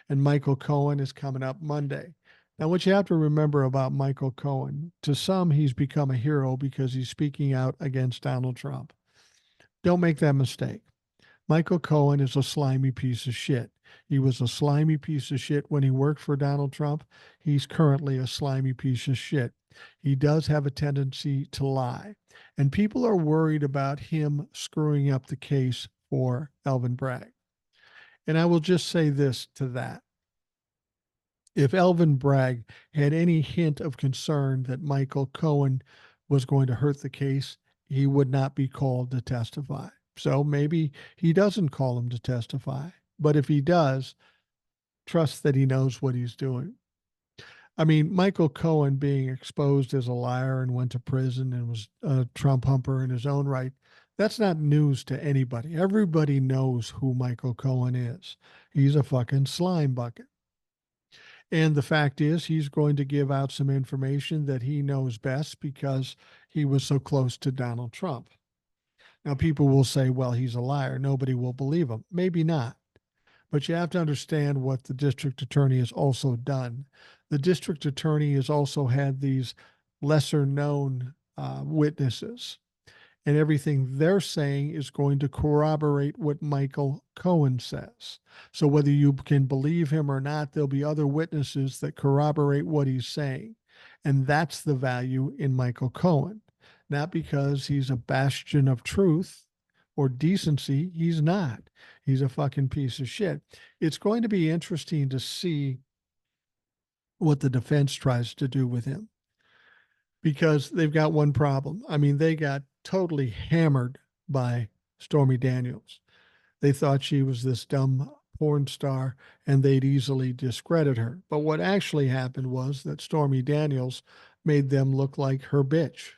And Michael Cohen is coming up Monday. Now, what you have to remember about Michael Cohen, to some, he's become a hero because he's speaking out against Donald Trump. Don't make that mistake. Michael Cohen is a slimy piece of shit. He was a slimy piece of shit when he worked for Donald Trump. He's currently a slimy piece of shit. He does have a tendency to lie. And people are worried about him screwing up the case for Alvin Bragg. And I will just say this to that. If Alvin Bragg had any hint of concern that Michael Cohen was going to hurt the case, he would not be called to testify. So maybe he doesn't call him to testify. But if he does, trust that he knows what he's doing. I mean, Michael Cohen being exposed as a liar and went to prison and was a Trump humper in his own right, that's not news to anybody. Everybody knows who Michael Cohen is. He's a fucking slime bucket. And the fact is, he's going to give out some information that he knows best because he was so close to Donald Trump. Now, people will say, well, he's a liar. Nobody will believe him. Maybe not. But you have to understand what the district attorney has also done. The district attorney has also had these lesser known witnesses. And everything they're saying is going to corroborate what Michael Cohen says. So whether you can believe him or not, there'll be other witnesses that corroborate what he's saying. And that's the value in Michael Cohen. Not because he's a bastion of truth or decency. He's not. He's a fucking piece of shit. It's going to be interesting to see what the defense tries to do with him, because they've got one problem. I mean, they got totally hammered by Stormy Daniels. They thought she was this dumb porn star and they'd easily discredit her. But what actually happened was that Stormy Daniels made them look like her bitch.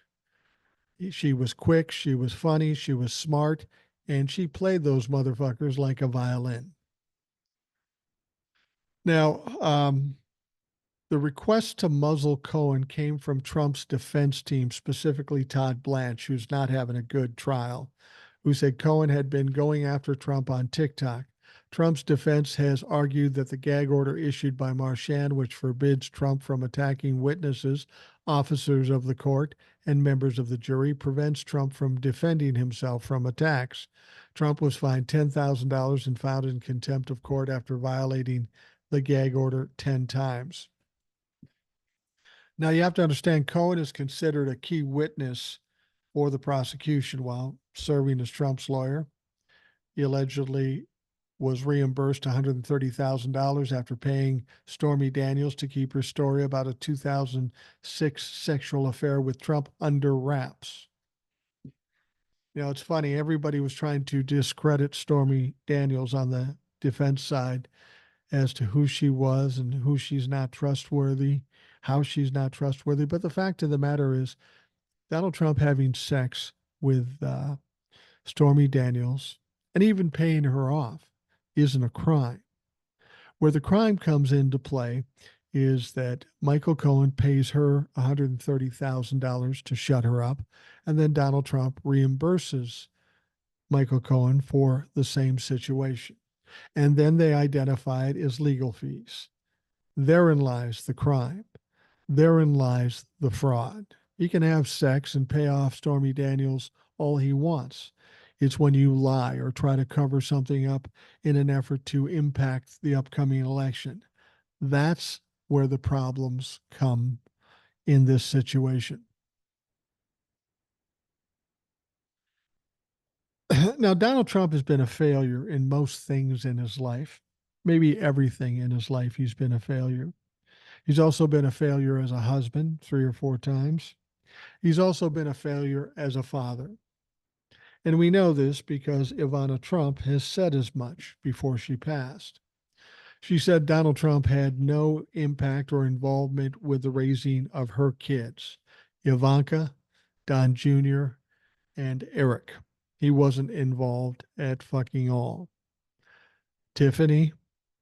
She was quick, she was funny, she was smart, and she played those motherfuckers like a violin. Now, the request to muzzle Cohen came from Trump's defense team, specifically Todd Blanche, who's not having a good trial, who said Cohen had been going after Trump on TikTok. Trump's defense has argued that the gag order issued by Marchand, which forbids Trump from attacking witnesses, officers of the court, and members of the jury, prevents Trump from defending himself from attacks. Trump was fined $10,000 and found in contempt of court after violating the gag order 10 times. Now, you have to understand, Cohen is considered a key witness for the prosecution while serving as Trump's lawyer. He allegedly was reimbursed $130,000 after paying Stormy Daniels to keep her story about a 2006 sexual affair with Trump under wraps. You know, it's funny. Everybody was trying to discredit Stormy Daniels on the defense side as to who she was and who she's not trustworthy, how she's not trustworthy. But the fact of the matter is, Donald Trump having sex with Stormy Daniels and even paying her off isn't a crime. Where the crime comes into play is that Michael Cohen pays her $130,000 to shut her up, and then Donald Trump reimburses Michael Cohen for the same situation. And then they identify it as legal fees. Therein lies the crime. Therein lies the fraud. He can have sex and pay off Stormy Daniels all he wants. It's when you lie or try to cover something up in an effort to impact the upcoming election. That's where the problems come in this situation. Now, Donald Trump has been a failure in most things in his life. Maybe everything in his life, he's been a failure. He's also been a failure as a husband 3 or 4 times. He's also been a failure as a father. And we know this because Ivana Trump has said as much before she passed. She said Donald Trump had no impact or involvement with the raising of her kids, Ivanka, Don Jr., and Eric. He wasn't involved at fucking all. Tiffany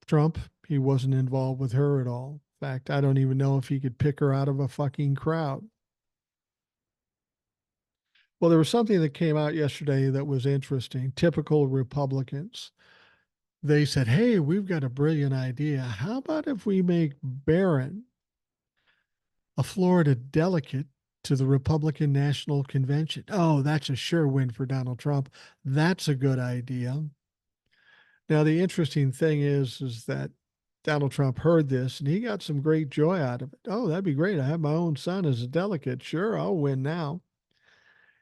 Trump, he wasn't involved with her at all. In fact, I don't even know if he could pick her out of a fucking crowd. Well, there was something that came out yesterday that was interesting. Typical Republicans. They said, hey, we've got a brilliant idea. How about if we make Barron a Florida delegate to the Republican National Convention? Oh, that's a sure win for Donald Trump. That's a good idea. Now, the interesting thing is that Donald Trump heard this and he got some great joy out of it. Oh, that'd be great. I have my own son as a delegate. Sure, I'll win now.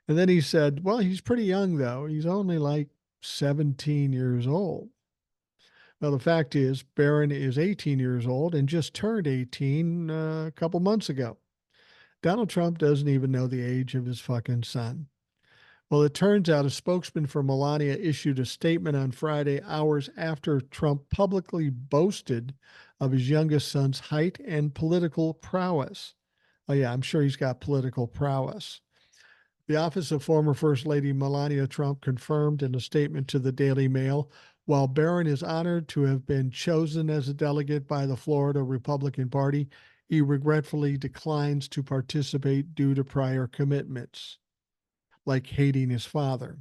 And then he said, well, he's pretty young, though. He's only like 17 years old. Well, the fact is, Barron is 18 years old and just turned 18 a couple months ago. Donald Trump doesn't even know the age of his fucking son. Well, it turns out a spokesman for Melania issued a statement on Friday, hours after Trump publicly boasted of his youngest son's height and political prowess. Oh, yeah, I'm sure he's got political prowess. The office of former First Lady Melania Trump confirmed in a statement to the Daily Mail, while Barron is honored to have been chosen as a delegate by the Florida Republican Party, he regretfully declines to participate due to prior commitments, like hating his father.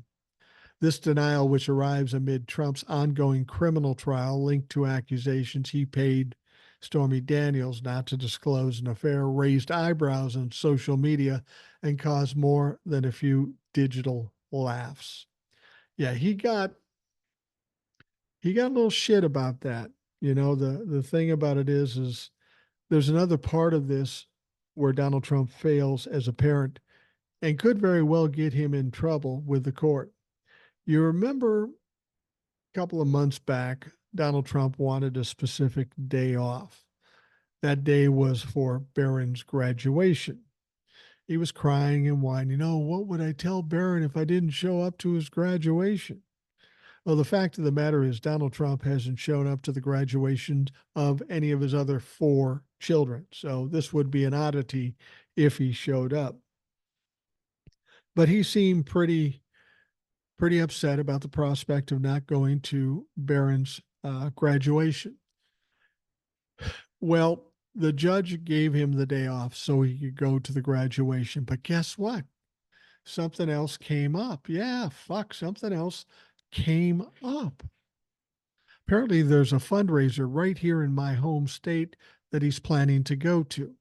This denial, which arrives amid Trump's ongoing criminal trial linked to accusations he paid Stormy Daniels not to disclose an affair, raised eyebrows on social media and caused more than a few digital laughs. Yeah, he got a little shit about that. You know, the thing about it is there's another part of this where Donald Trump fails as a parent and could very well get him in trouble with the court. You remember a couple of months back, Donald Trump wanted a specific day off. That day was for Barron's graduation. He was crying and whining, oh, what would I tell Barron if I didn't show up to his graduation? Well, the fact of the matter is Donald Trump hasn't shown up to the graduation of any of his other 4 children. So this would be an oddity if he showed up. But he seemed pretty upset about the prospect of not going to Barron's graduation. Well, the judge gave him the day off so he could go to the graduation. But guess what? Something else came up. Yeah, fuck, something else came up. Apparently, there's a fundraiser right here in my home state that he's planning to go to.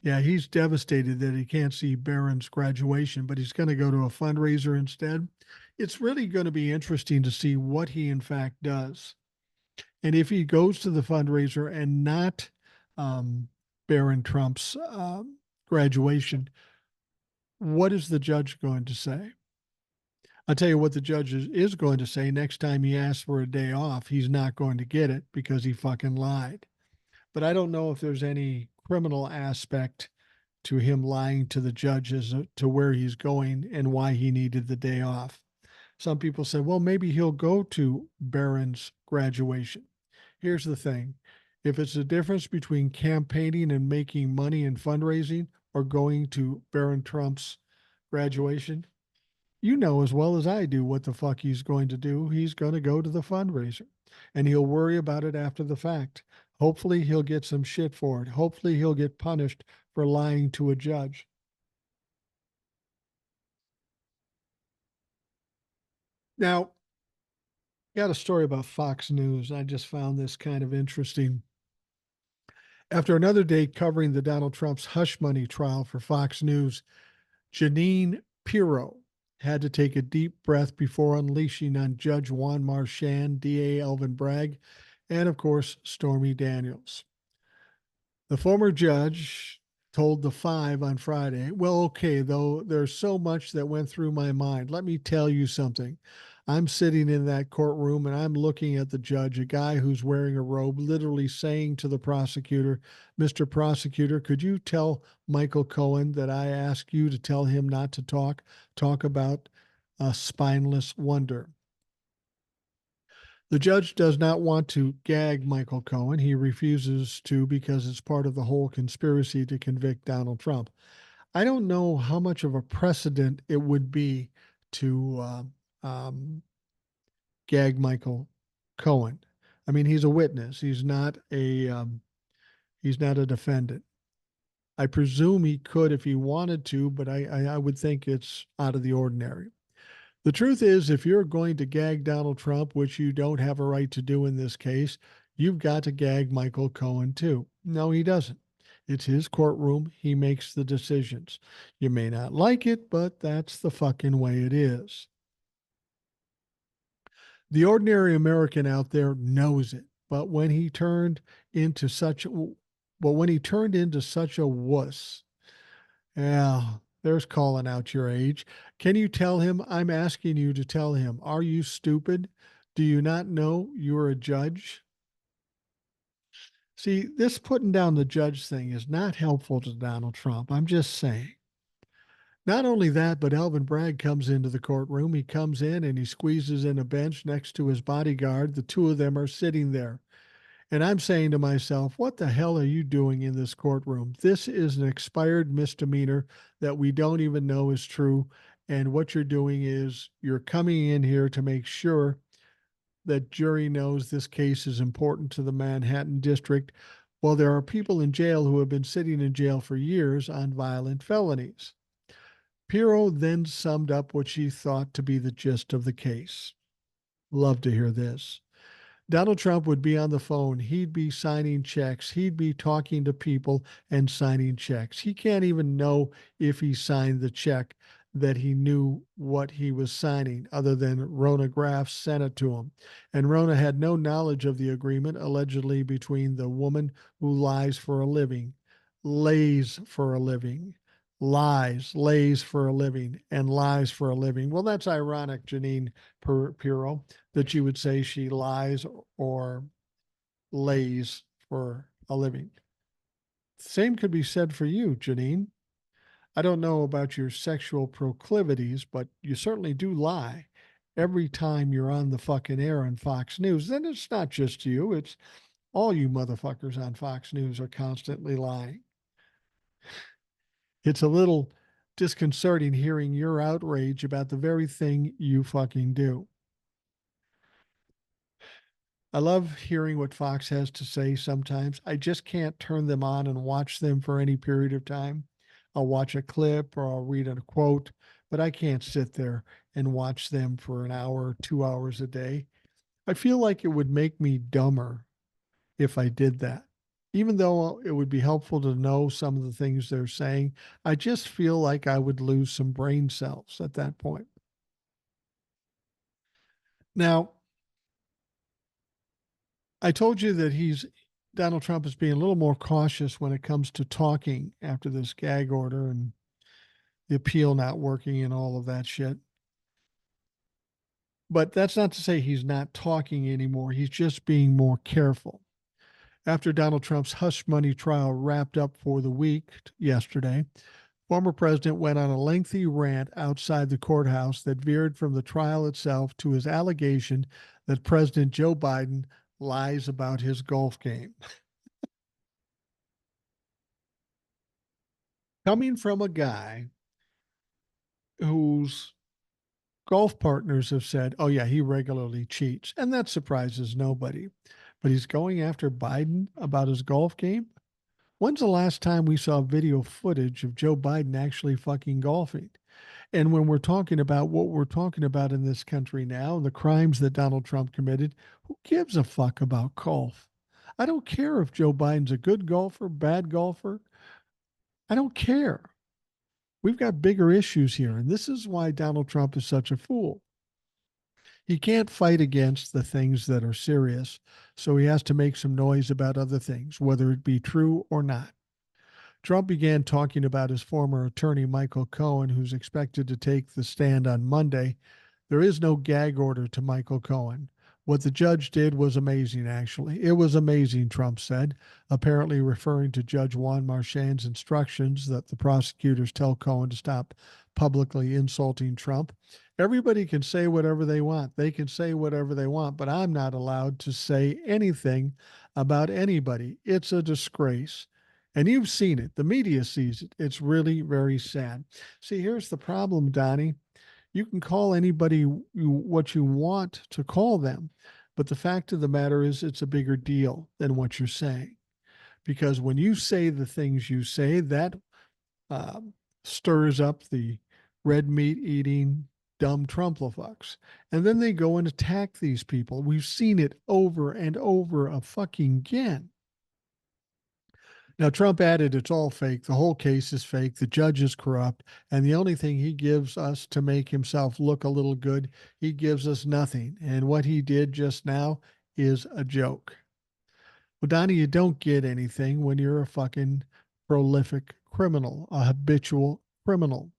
Yeah, he's devastated that he can't see Barron's graduation, but he's going to go to a fundraiser instead. It's really going to be interesting to see what he in fact does. And if he goes to the fundraiser and not um, Barron Trump's graduation, what is the judge going to say? I'll tell you what the judge is going to say. Next time he asks for a day off, he's not going to get it because he fucking lied. But I don't know if there's any criminal aspect to him lying to the judge as to where he's going and why he needed the day off. Some people say, well, maybe he'll go to Barron's graduation. Here's the thing, if it's the difference between campaigning and making money and fundraising or going to Barron Trump's graduation, you know as well as I do what the fuck he's going to do. He's going to go to the fundraiser and he'll worry about it after the fact. Hopefully, he'll get some shit for it. Hopefully, he'll get punished for lying to a judge. Now, got a story about Fox News. I just found this kind of interesting. After another day covering the Donald Trump's hush money trial for Fox News, Janine Pirro had to take a deep breath before unleashing on Judge Juan Marchand, DA Elvin Bragg, and of course, Stormy Daniels. The former judge told the Five on Friday, well, okay, though there's so much that went through my mind. Let me tell you something. I'm sitting in that courtroom and I'm looking at the judge, a guy who's wearing a robe, literally saying to the prosecutor, Mr. Prosecutor, could you tell Michael Cohen that I ask you to tell him not to talk about a spineless wonder? The judge does not want to gag Michael Cohen. He refuses to because it's part of the whole conspiracy to convict Donald Trump. I don't know how much of a precedent it would be to gag Michael Cohen. I mean, he's a witness. He's not a defendant. I presume he could if he wanted to, but I would think it's out of the ordinary. The truth is, if you're going to gag Donald Trump, which you don't have a right to do in this case, you've got to gag Michael Cohen too. No, he doesn't. It's his courtroom. He makes the decisions. You may not like it, but that's the fucking way it is. The ordinary American out there knows it, but when he turned into such a wuss, yeah, there's calling out your age. Can you tell him? I'm asking you to tell him. Are you stupid? Do you not know you're a judge? See, this putting down the judge thing is not helpful to Donald Trump. I'm just saying. Not only that, but Alvin Bragg comes into the courtroom. He comes in and he squeezes in a bench next to his bodyguard. The two of them are sitting there. And I'm saying to myself, what the hell are you doing in this courtroom? This is an expired misdemeanor that we don't even know is true. And what you're doing is you're coming in here to make sure that jury knows this case is important to the Manhattan District. Well, there are people in jail who have been sitting in jail for years on violent felonies. Pirro then summed up what she thought to be the gist of the case. Love to hear this. Donald Trump would be on the phone. He'd be signing checks. He'd be talking to people and signing checks. He can't even know if he signed the check that he knew what he was signing, other than Rona Graff sent it to him. And Rona had no knowledge of the agreement allegedly between the woman who lies for a living, lays for a living, lies, lays for a living, and lies for a living. Well, that's ironic, Janine Pirro, that you would say she lies or lays for a living. Same could be said for you, Janine. I don't know about your sexual proclivities, but you certainly do lie every time you're on the fucking air on Fox News. Then it's not just you, it's all you motherfuckers on Fox News are constantly lying. It's a little disconcerting hearing your outrage about the very thing you fucking do. I love hearing what Fox has to say sometimes. I just can't turn them on and watch them for any period of time. I'll watch a clip or I'll read a quote, but I can't sit there and watch them for an hour, 2 hours a day. I feel like it would make me dumber if I did that. Even though it would be helpful to know some of the things they're saying, I just feel like I would lose some brain cells at that point. Now, I told you that Donald Trump is being a little more cautious when it comes to talking after this gag order and the appeal not working and all of that shit. But that's not to say he's not talking anymore. He's just being more careful. After Donald Trump's hush money trial wrapped up for the week yesterday, former president went on a lengthy rant outside the courthouse that veered from the trial itself to his allegation that President Joe Biden lies about his golf game. Coming from a guy whose golf partners have said, oh, yeah, he regularly cheats. And that surprises nobody. But he's going after Biden about his golf game. When's the last time we saw video footage of Joe Biden actually fucking golfing? And when we're talking about what we're talking about in this country now and the crimes that Donald Trump committed, who gives a fuck about golf? I don't care if Joe Biden's a good golfer, bad golfer. I don't care. We've got bigger issues here. And this is why Donald Trump is such a fool. He can't fight against the things that are serious. So he has to make some noise about other things, whether it be true or not. Trump began talking about his former attorney, Michael Cohen, who's expected to take the stand on Monday. There is no gag order to Michael Cohen. What the judge did was amazing, actually. It was amazing, Trump said, apparently referring to Judge Juan Marchand's instructions that the prosecutors tell Cohen to stop publicly insulting Trump. Everybody can say whatever they want. They can say whatever they want, but I'm not allowed to say anything about anybody. It's a disgrace. And you've seen it. The media sees it. It's really very sad. See, here's the problem, Donnie. You can call anybody what you want to call them, but the fact of the matter is it's a bigger deal than what you're saying. Because when you say the things you say, that uh, stirs up the red meat eating dumb Trumplefucks. And then they go and attack these people. We've seen it over and over a fucking again. Now, Trump added it's all fake. The whole case is fake. The judge is corrupt. And the only thing he gives us to make himself look a little good, he gives us nothing. And what he did just now is a joke. Well, Donnie, you don't get anything when you're a fucking prolific criminal, a habitual criminal.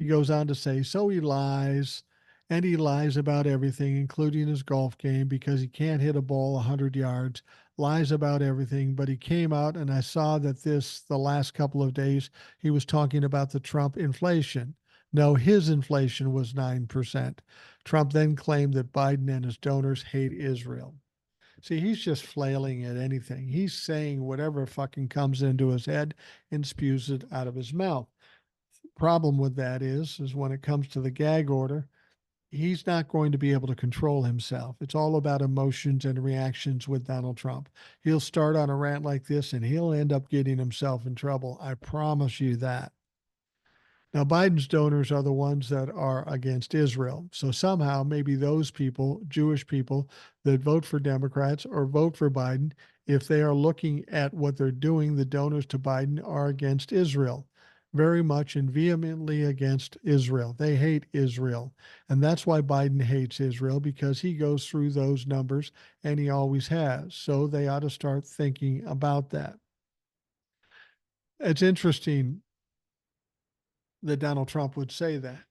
He goes on to say, so he lies, and he lies about everything, including his golf game, because he can't hit a ball 100 yards, lies about everything. But he came out, and I saw that the last couple of days, he was talking about the Trump inflation. No, his inflation was 9%. Trump then claimed that Biden and his donors hate Israel. See, he's just flailing at anything. He's saying whatever fucking comes into his head and spews it out of his mouth. Problem with that is when it comes to the gag order, he's not going to be able to control himself. It's all about emotions and reactions with Donald Trump. He'll start on a rant like this and he'll end up getting himself in trouble. I promise you that. Now, Biden's donors are the ones that are against Israel. So somehow, maybe those people, Jewish people that vote for Democrats or vote for Biden, if they are looking at what they're doing, the donors to Biden are against Israel, very much and vehemently against Israel. They hate Israel. And that's why Biden hates Israel, because he goes through those numbers and he always has. So they ought to start thinking about that. It's interesting that Donald Trump would say that.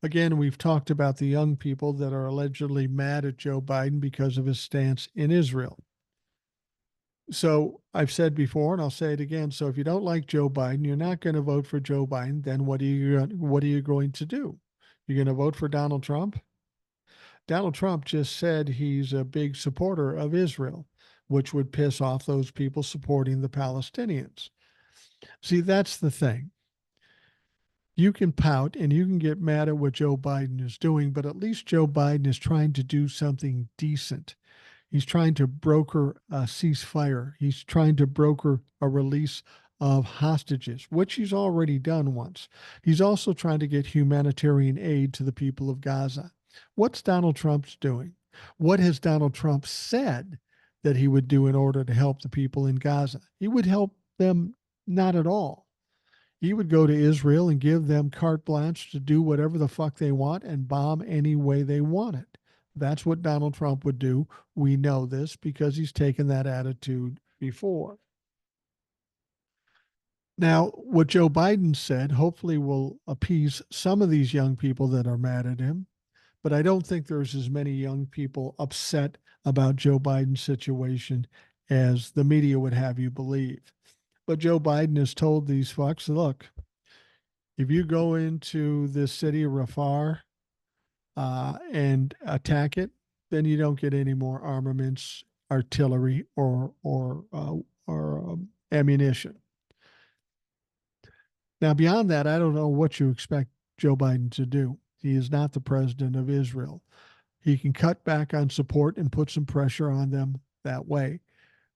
Again, we've talked about the young people that are allegedly mad at Joe Biden because of his stance in Israel. So I've said before, and I'll say it again. So if you don't like Joe Biden, you're not going to vote for Joe Biden. Then what are you going to do? You're going to vote for Donald Trump? Donald Trump just said he's a big supporter of Israel, which would piss off those people supporting the Palestinians. See, that's the thing. You can pout and you can get mad at what Joe Biden is doing, but at least Joe Biden is trying to do something decent. He's trying to broker a ceasefire. He's trying to broker a release of hostages, which he's already done once. He's also trying to get humanitarian aid to the people of Gaza. What's Donald Trump's doing? What has Donald Trump said that he would do in order to help the people in Gaza? He would help them not at all. He would go to Israel and give them carte blanche to do whatever the fuck they want and bomb any way they want it. That's what Donald Trump would do. We know this because he's taken that attitude before. Now, what Joe Biden said hopefully will appease some of these young people that are mad at him, but I don't think there's as many young people upset about Joe Biden's situation as the media would have you believe. But Joe Biden has told these fucks, look, if you go into this city of Rafah and attack it, then you don't get any more armaments, artillery, or ammunition. Now, beyond that, I don't know what you expect Joe Biden to do. He is not the president of Israel. He can cut back on support and put some pressure on them that way.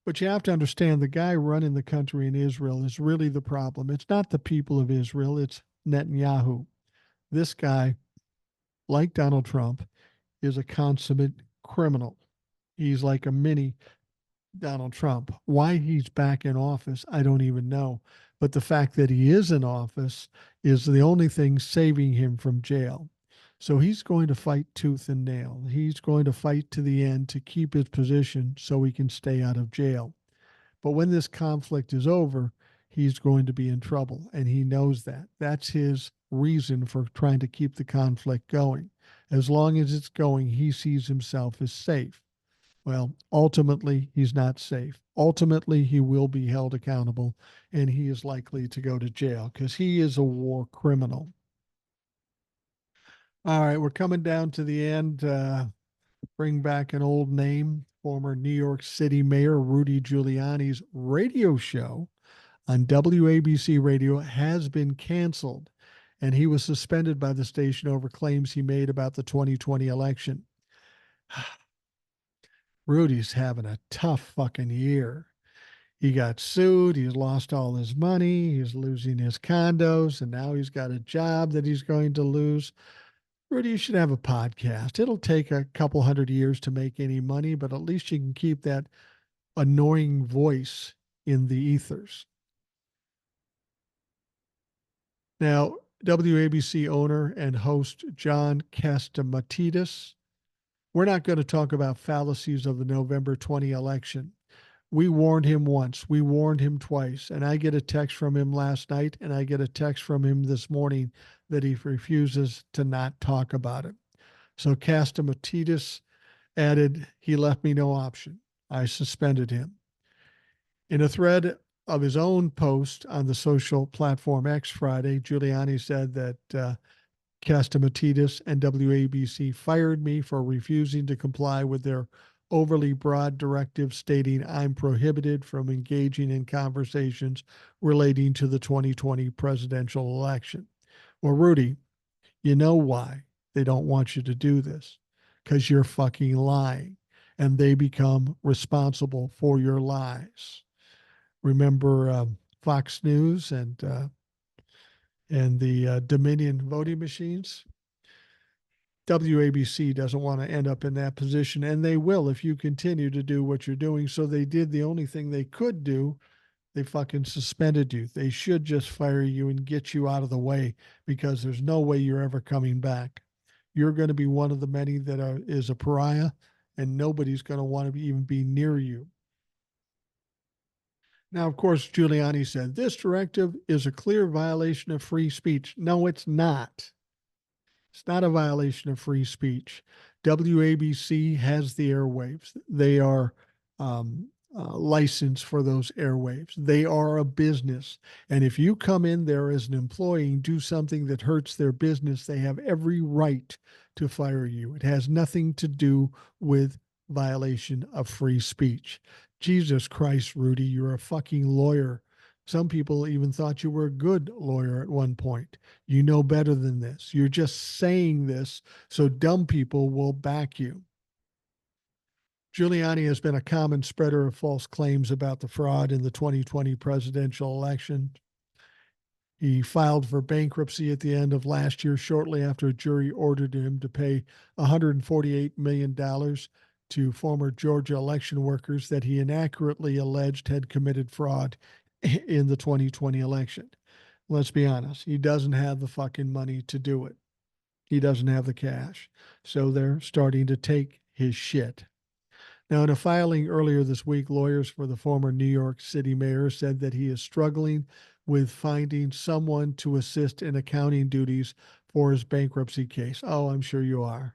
But you have to understand the guy running the country in Israel is really the problem. It's not the people of Israel, it's Netanyahu. This guy, like Donald Trump, is a consummate criminal. He's like a mini Donald Trump. Why he's back in office, I don't even know. But the fact that he is in office is the only thing saving him from jail. So he's going to fight tooth and nail. He's going to fight to the end to keep his position so he can stay out of jail. But when this conflict is over, he's going to be in trouble. And he knows that. That's his reason for trying to keep the conflict going. As long as it's going, he sees himself as safe. Well, ultimately, he's not safe. Ultimately, he will be held accountable and he is likely to go to jail because he is a war criminal. All right, we're coming down to the end. Bring back an old name. Former New York City Mayor Rudy Giuliani's radio show on WABC radio has been canceled, and he was suspended by the station over claims he made about the 2020 election. Rudy's having a tough fucking year. He got sued. He's lost all his money. He's losing his condos, and now he's got a job that he's going to lose. Rudy, you should have a podcast. It'll take a couple hundred years to make any money, but at least you can keep that annoying voice in the ethers. Now, WABC owner and host John Catsimatidis, we're not going to talk about fallacies of the November 20 election. We warned him once, we warned him twice, and I get a text from him last night and I get a text from him this morning that he refuses to not talk about it. So Catsimatidis added, he left me no option. I suspended him. In a thread of his own post on the social platform X Friday, Giuliani said that Catsimatidis and WABC fired me for refusing to comply with their overly broad directive stating I'm prohibited from engaging in conversations relating to the 2020 presidential election. Well, Rudy, you know why they don't want you to do this? Because you're fucking lying, and they become responsible for your lies. Remember Fox News and the Dominion voting machines? WABC doesn't want to end up in that position, and they will if you continue to do what you're doing. So they did the only thing they could do. They fucking suspended you. They should just fire you and get you out of the way because there's no way you're ever coming back. You're going to be one of the many that is a pariah, and nobody's going to want to even be near you. Now, of course, Giuliani said this directive is a clear violation of free speech. No, it's not. It's not a violation of free speech. WABC has the airwaves. They are licensed for those airwaves. They are a business. And if you come in there as an employee and do something that hurts their business, they have every right to fire you. It has nothing to do with violation of free speech. Jesus Christ, Rudy, you're a fucking lawyer. Some people even thought you were a good lawyer at one point. You know better than this. You're just saying this so dumb people will back you. Giuliani has been a common spreader of false claims about the fraud in the 2020 presidential election. He filed for bankruptcy at the end of last year, shortly after a jury ordered him to pay $148 million to former Georgia election workers that he inaccurately alleged had committed fraud in the 2020 election. Let's be honest, he doesn't have the fucking money to do it. He doesn't have the cash. So they're starting to take his shit. Now, in a filing earlier this week, lawyers for the former New York City mayor said that he is struggling with finding someone to assist in accounting duties for his bankruptcy case. Oh, I'm sure you are.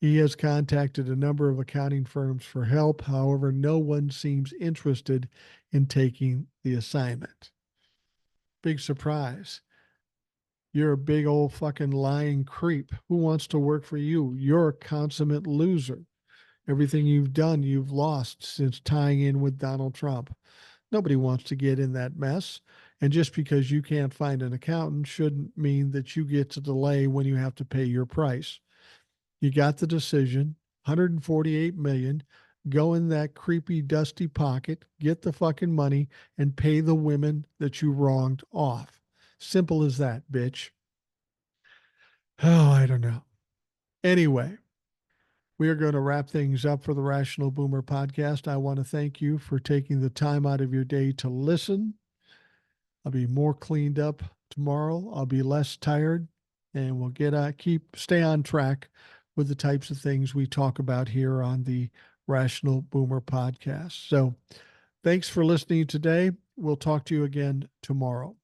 He has contacted a number of accounting firms for help. However, no one seems interested in taking the assignment. Big surprise. You're a big old fucking lying creep. Who wants to work for you? You're a consummate loser. Everything you've done, you've lost since tying in with Donald Trump. Nobody wants to get in that mess. And just because you can't find an accountant shouldn't mean that you get to delay when you have to pay your price. You got the decision, 148 million. Go in that creepy, dusty pocket, get the fucking money, and pay the women that you wronged off. Simple as that, bitch. Oh, I don't know. Anyway, we are going to wrap things up for the Rational Boomer podcast. I want to thank you for taking the time out of your day to listen. I'll be more cleaned up tomorrow. I'll be less tired, and we'll stay on track with the types of things we talk about here on the Rational Boomer podcast. So thanks for listening today. We'll talk to you again tomorrow.